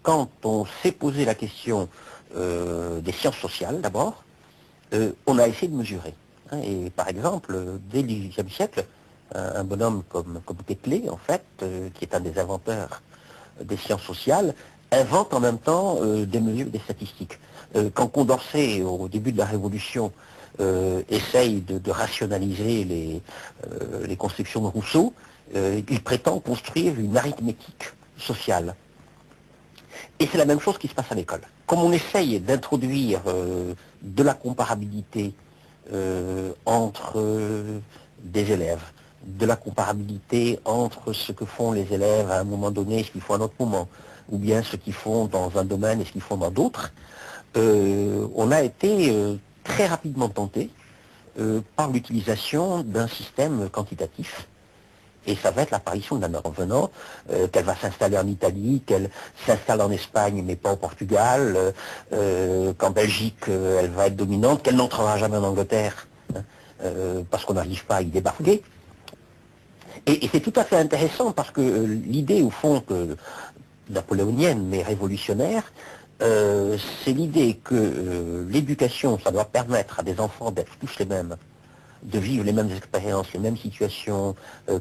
quand on s'est posé la question des sciences sociales d'abord, on a essayé de mesurer. Hein, et par exemple, dès le XVIIIe siècle, un bonhomme comme Quetelet, en fait, qui est un des inventeurs des sciences sociales, invente en même temps des mesures des statistiques. Quand Condorcet, au début de la Révolution, essaye de rationaliser les constructions de Rousseau, il prétend construire une arithmétique sociale. Et c'est la même chose qui se passe à l'école. Comme on essaye d'introduire de la comparabilité entre des élèves, de la comparabilité entre ce que font les élèves à un moment donné et ce qu'ils font à un autre moment, ou bien ce qu'ils font dans un domaine et ce qu'ils font dans d'autres, on a été très rapidement tenté par l'utilisation d'un système quantitatif. Et ça va être l'apparition de la norme venant, qu'elle va s'installer en Italie, qu'elle s'installe en Espagne, mais pas au Portugal, qu'en Belgique, elle va être dominante, qu'elle n'entrera jamais en Angleterre, hein, parce qu'on n'arrive pas à y débarquer. Et c'est tout à fait intéressant, parce que l'idée, au fond, napoléonienne, mais révolutionnaire, c'est l'idée que l'éducation, ça doit permettre à des enfants d'être tous les mêmes, de vivre les mêmes expériences, les mêmes situations,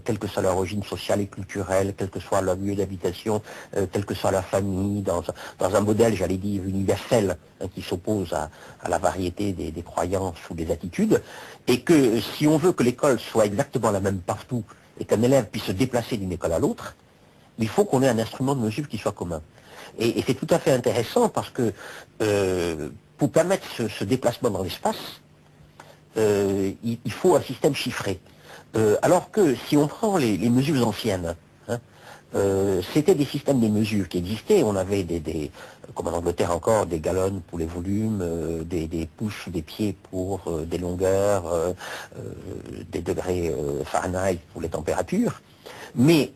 quelle que soit leur origine sociale et culturelle, quel que soit leur lieu d'habitation, quelle que soit la famille, dans un modèle, j'allais dire, universel, hein, qui s'oppose à la variété des croyances ou des attitudes, et que si on veut que l'école soit exactement la même partout, et qu'un élève puisse se déplacer d'une école à l'autre, il faut qu'on ait un instrument de mesure qui soit commun. Et c'est tout à fait intéressant parce que pour permettre ce déplacement dans l'espace, il faut un système chiffré. Alors que si on prend les mesures anciennes, hein, c'était des systèmes de mesure qui existaient. On avait comme en Angleterre encore, des gallons pour les volumes, des pouces des pieds pour des longueurs, des degrés Fahrenheit pour les températures. Mais,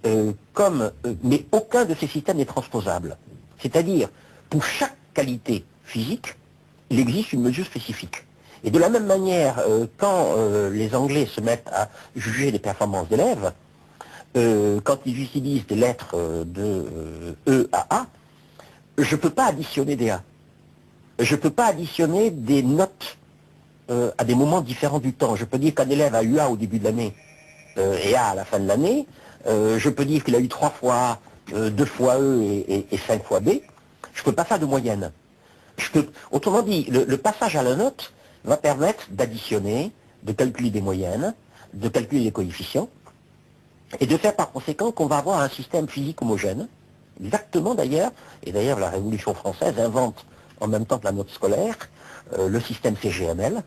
mais aucun de ces systèmes n'est transposable. C'est-à-dire, pour chaque qualité physique, il existe une mesure spécifique. Et de la même manière, quand les Anglais se mettent à juger les performances d'élèves, quand ils utilisent des lettres de E à A, je ne peux pas additionner des A. Je ne peux pas additionner des notes à des moments différents du temps. Je peux dire qu'un élève a eu A au début de l'année et A à la fin de l'année. Je peux dire qu'il a eu 3 fois A, 2 fois E et 5 fois B. Je ne peux pas faire de moyenne. Autrement dit, le passage à la note va permettre d'additionner, de calculer des moyennes, de calculer les coefficients, et de faire par conséquent qu'on va avoir un système physique homogène, exactement d'ailleurs, et d'ailleurs la Révolution française invente en même temps que la note scolaire, le système CGML,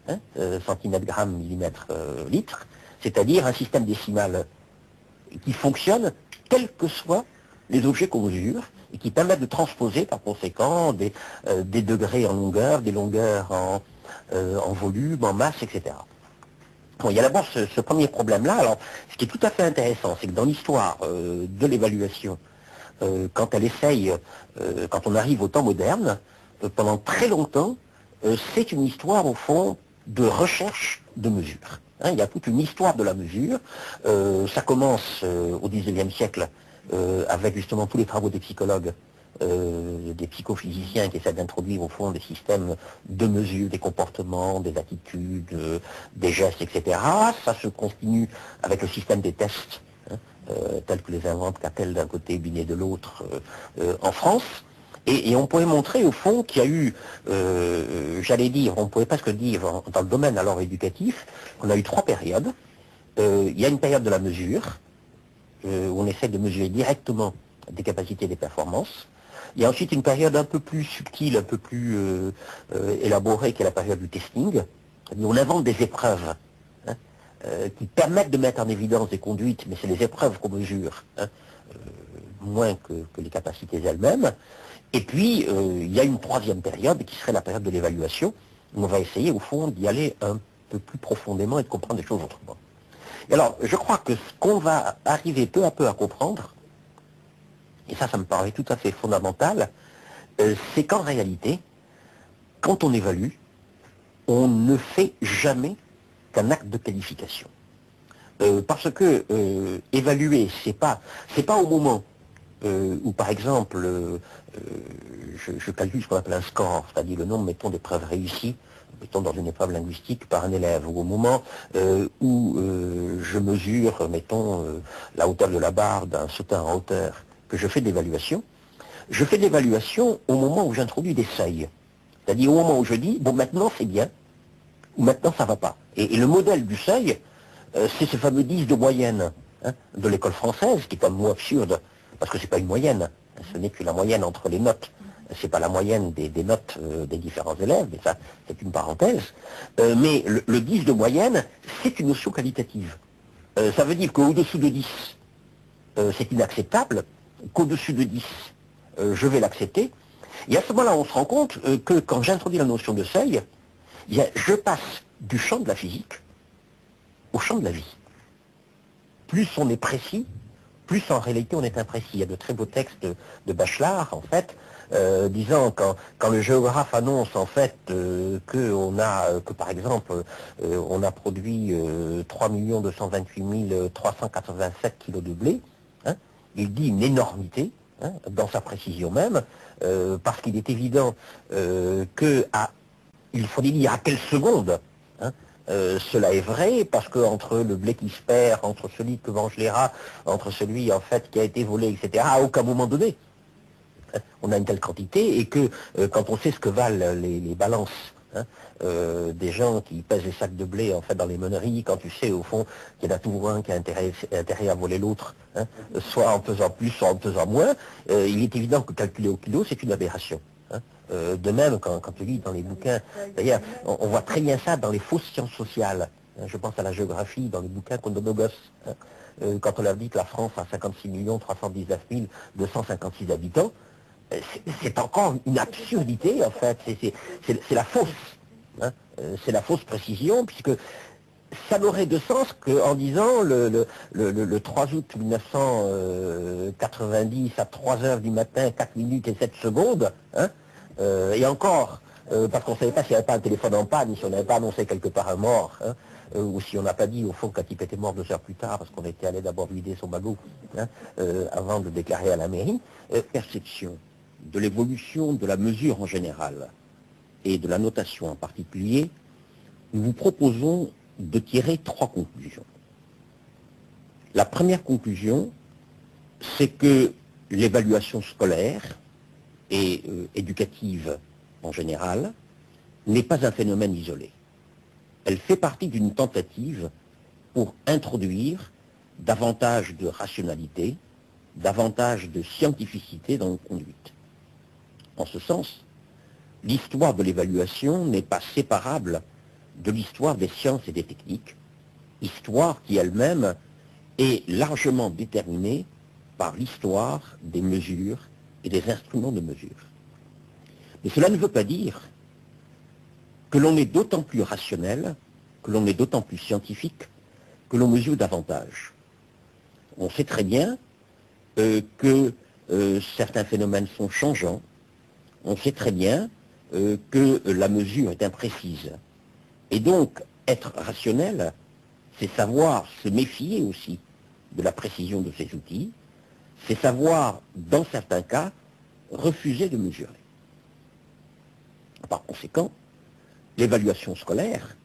hein, centimètre, gramme, millimètre, litre, c'est-à-dire un système décimal qui fonctionne quels que soient les objets qu'on mesure, et qui permettent de transposer par conséquent des degrés en longueur, des longueurs en volume, en masse, etc. Bon, il y a d'abord ce premier problème-là. Alors, ce qui est tout à fait intéressant, c'est que dans l'histoire de l'évaluation, quand elle essaye, quand on arrive au temps moderne, pendant très longtemps, c'est une histoire, au fond, de recherche de mesure. Hein, il y a toute une histoire de la mesure. Ça commence au XIXe siècle avec justement tous les travaux des psychologues, des psychophysiciens qui essaient d'introduire au fond des systèmes de mesure des comportements, des attitudes, des gestes, etc. Ça se continue avec le système des tests, hein, tels que les invente Catel d'un côté, Binet de l'autre, en France. Et on pourrait montrer au fond qu'il y a eu, j'allais dire, on pourrait presque dire, dans le domaine alors éducatif, on a eu 3 périodes. Il y a une période de la mesure, où on essaie de mesurer directement des capacités et des performances. Il y a ensuite une période un peu plus subtile, un peu plus élaborée, qui est la période du testing. On invente des épreuves, hein, qui permettent de mettre en évidence des conduites, mais c'est les épreuves qu'on mesure, hein, moins que les capacités elles-mêmes. Et puis, il y a une 3e période, qui serait la période de l'évaluation, où on va essayer, au fond, d'y aller un peu plus profondément et de comprendre les choses autrement. Et alors, je crois que ce qu'on va arriver peu à peu à comprendre, et ça me paraît tout à fait fondamental, c'est qu'en réalité, quand on évalue, on ne fait jamais qu'un acte de qualification. Parce que évaluer, c'est pas au moment où par exemple, je calcule ce qu'on appelle un score, c'est-à-dire le nombre, mettons, d'épreuves réussies, mettons dans une épreuve linguistique par un élève, ou au moment où je mesure, mettons, la hauteur de la barre d'un sauteur en hauteur, que je fais de l'évaluation, je fais de l'évaluation au moment où j'introduis des seuils. C'est-à-dire au moment où je dis, bon maintenant c'est bien, ou maintenant ça va pas. Et le modèle du seuil, c'est ce fameux 10 de moyenne hein, de l'école française, qui est un mot absurde, parce que c'est pas une moyenne, ce n'est que la moyenne entre les notes. C'est pas la moyenne des notes des différents élèves, mais ça, c'est une parenthèse. Mais le 10 de moyenne, c'est une notion qualitative. Ça veut dire qu'au-dessous de 10, c'est inacceptable, qu'au-dessus de 10, je vais l'accepter. Et à ce moment-là, on se rend compte que quand j'introduis la notion de seuil, je passe du champ de la physique au champ de la vie. Plus on est précis, plus en réalité on est imprécis. Il y a de très beaux textes de Bachelard, en fait, disant quand le géographe annonce en fait que par exemple on a produit 3 228 387 kilos de blé, hein, il dit une énormité, hein, dans sa précision même, parce qu'il est évident il faut dire à quelle seconde hein, cela est vrai, parce que entre le blé qui se perd, entre celui que mangent les rats, entre celui en fait qui a été volé, etc., à aucun moment donné, hein, on a une telle quantité, et que quand on sait ce que valent les balances hein, des gens qui pèsent les sacs de blé en fait dans les meuneries, quand tu sais au fond qu'il y en a toujours un qui a intérêt à voler l'autre, hein, soit en pesant plus, soit en pesant moins, il est évident que calculer au kilo, c'est une aberration. Hein. De même, quand tu lis dans les bouquins, d'ailleurs, on voit très bien ça dans les fausses sciences sociales. Hein, je pense à la géographie, dans les bouquins qu'on donne aux gosses. Hein. Quand on leur dit que la France a 56 319 256 habitants, c'est encore une absurdité, en fait. C'est la fausse. Hein. C'est la fausse précision, puisque ça n'aurait de sens qu'en disant le 3 août 1990 à 3 heures du matin, 4 minutes et 7 secondes, hein, et encore, parce qu'on ne savait pas s'il n'y avait pas un téléphone en panne, si on n'avait pas annoncé quelque part un mort, hein, ou si on n'a pas dit au fond qu'un type était mort 2 heures plus tard, parce qu'on était allé d'abord vider son bagot, hein, avant de déclarer à la mairie. Perception de l'évolution de la mesure en général, et de la notation en particulier, nous vous proposons de tirer 3 conclusions. La première conclusion, c'est que l'évaluation scolaire et éducative en général n'est pas un phénomène isolé. Elle fait partie d'une tentative pour introduire davantage de rationalité, davantage de scientificité dans nos conduites. En ce sens, l'histoire de l'évaluation n'est pas séparable de l'histoire des sciences et des techniques, histoire qui elle-même est largement déterminée par l'histoire des mesures et des instruments de mesure. Mais cela ne veut pas dire que l'on est d'autant plus rationnel, que l'on est d'autant plus scientifique, que l'on mesure davantage. On sait très bien que certains phénomènes sont changeants, on sait très bien que la mesure est imprécise. Et donc, être rationnel, c'est savoir se méfier aussi de la précision de ces outils, c'est savoir, dans certains cas, refuser de mesurer. Par conséquent, l'évaluation scolaire,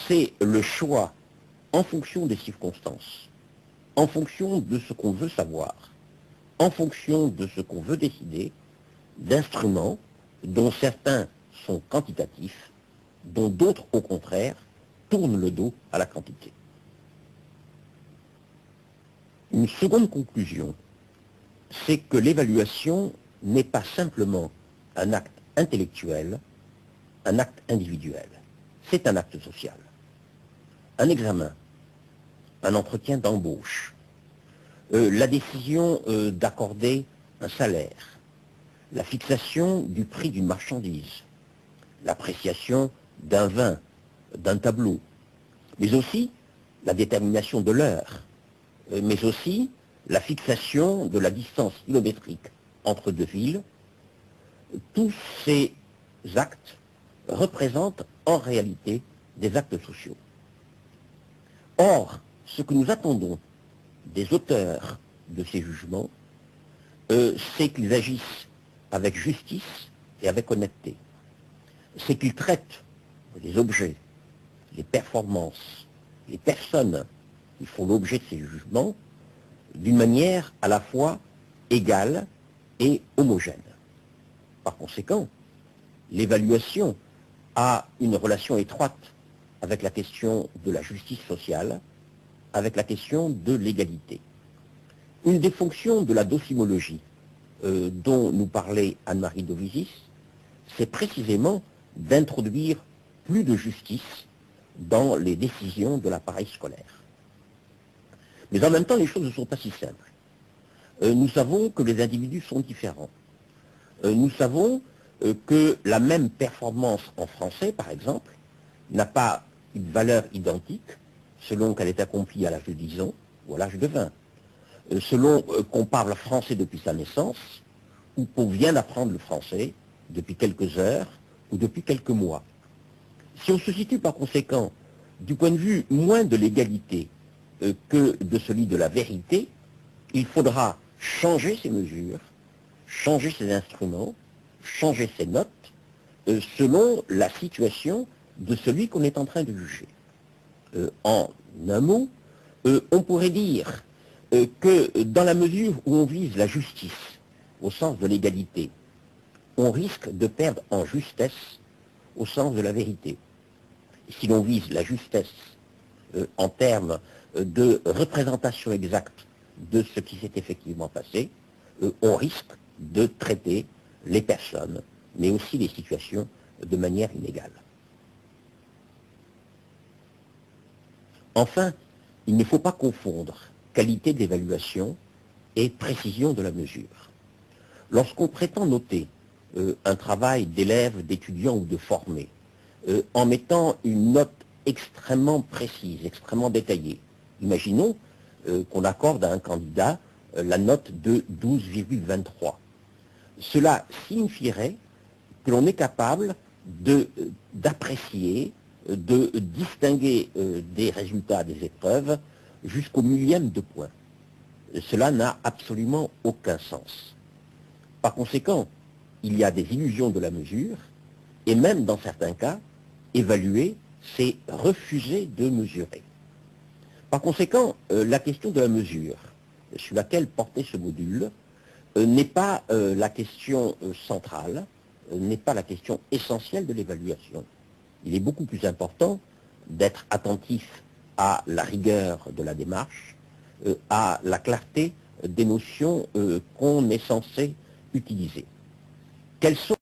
c'est le choix en fonction des circonstances, en fonction de ce qu'on veut savoir, en fonction de ce qu'on veut décider, d'instruments dont certains sont quantitatifs, dont d'autres, au contraire, tournent le dos à la quantité. Une seconde conclusion, c'est que l'évaluation n'est pas simplement un acte intellectuel, un acte individuel. C'est un acte social. Un examen, un entretien d'embauche, la décision d'accorder un salaire, la fixation du prix d'une marchandise, l'appréciation d'un vin, d'un tableau, mais aussi la détermination de l'heure, mais aussi la fixation de la distance kilométrique entre deux villes. Tous ces actes représentent en réalité des actes sociaux. Or, ce que nous attendons des auteurs de ces jugements, c'est qu'ils agissent avec justice et avec honnêteté. C'est qu'ils traitent les objets, les performances, les personnes qui font l'objet de ces jugements d'une manière à la fois égale et homogène. Par conséquent, l'évaluation a une relation étroite avec la question de la justice sociale, avec la question de l'égalité. Une des fonctions de la docimologie dont nous parlait Anne-Marie Dovizis, c'est précisément d'introduire plus de justice dans les décisions de l'appareil scolaire. Mais en même temps, les choses ne sont pas si simples. Nous savons que les individus sont différents. Nous savons que la même performance en français, par exemple, n'a pas une valeur identique selon qu'elle est accomplie à l'âge de 10 ans ou à l'âge de 20. Selon qu'on parle français depuis sa naissance ou qu'on vient d'apprendre le français depuis quelques heures ou depuis quelques mois. Si on se situe par conséquent du point de vue moins de l'égalité que de celui de la vérité, il faudra changer ces mesures, changer ces instruments, changer ces notes, selon la situation de celui qu'on est en train de juger. En un mot, on pourrait dire que dans la mesure où on vise la justice, au sens de l'égalité, on risque de perdre en justesse au sens de la vérité. Si l'on vise la justesse en termes de représentation exacte de ce qui s'est effectivement passé, on risque de traiter les personnes, mais aussi les situations de manière inégale. Enfin, il ne faut pas confondre qualité d'évaluation et précision de la mesure. Lorsqu'on prétend noter un travail d'élève, d'étudiant ou de formé, en mettant une note extrêmement précise, extrêmement détaillée, imaginons qu'on accorde à un candidat la note de 12,23. Cela signifierait que l'on est capable d'apprécier, de distinguer des résultats des épreuves jusqu'au millième de point. Cela n'a absolument aucun sens. Par conséquent, il y a des illusions de la mesure, et même dans certains cas, évaluer, c'est refuser de mesurer. Par conséquent, la question de la mesure, sur laquelle portait ce module, n'est pas la question centrale, n'est pas la question essentielle de l'évaluation. Il est beaucoup plus important d'être attentif à la rigueur de la démarche, à la clarté des notions qu'on est censé utiliser. Quelles sont